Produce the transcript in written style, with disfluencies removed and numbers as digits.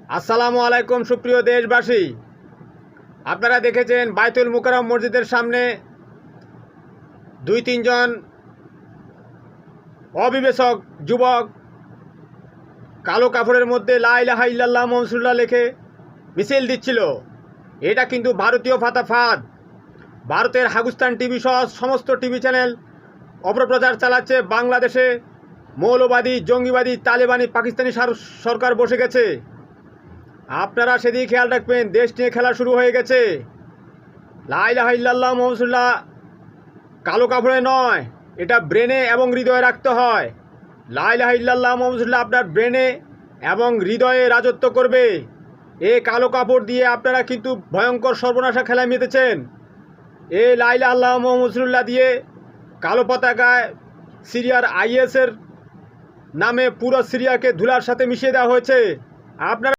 আসসালামু আলাইকুম সুপ্রিয় দেশবাসী, আপনারা দেখেছেন বাইতুল মুকাররম মসজিদের সামনে দুই তিনজন অবিবেচক যুবক কালো কাপড়ের মধ্যে লা ইলাহা ইল্লাল্লাহ মুহাম্মাদুর রাসূলুল্লাহ লিখে মিছিল দিচ্ছিল। এটা কিন্তু ভারতীয় ফাতাফাদ, ভারতের হাগুস্তান টিভি সহ সমস্ত টিভি চ্যানেল অপপ্রচার চালাচ্ছে। বাংলাদেশে মৌলবাদী, জঙ্গিবাদী, তালেবানি, পাকিস্তানি সরকার বসে গেছে। আপনারা সেদিকে খেয়াল রাখবেন, দেশ নিয়ে খেলা শুরু হয়ে গেছে। লা ইলাহা ইল্লাল্লাহ মুহাম্মাদুর রাসূলুল্লাহ কালো কাপড়ে নয়, এটা ব্রেনে এবং হৃদয়ে রাখতে হয়। লা ইলাহা ইল্লাল্লাহ মুহাম্মাদুর রাসূলুল্লাহ আপনার ব্রেনে এবং হৃদয়ে রাজত্ব করবে। এই কালো কাপড় দিয়ে আপনারা কিন্তু ভয়ঙ্কর সর্বনাশা খেলায় মেতেছেন। এই লা ইলাহা ইল্লাল্লাহ মুহাম্মাদুর রাসূলুল্লাহ দিয়ে কালো পতাকায় সিরিয়ার আইএসের নামে পুরো সিরিয়াকে ধুলার সাথে মিশিয়ে দেওয়া হয়েছে। আপনারা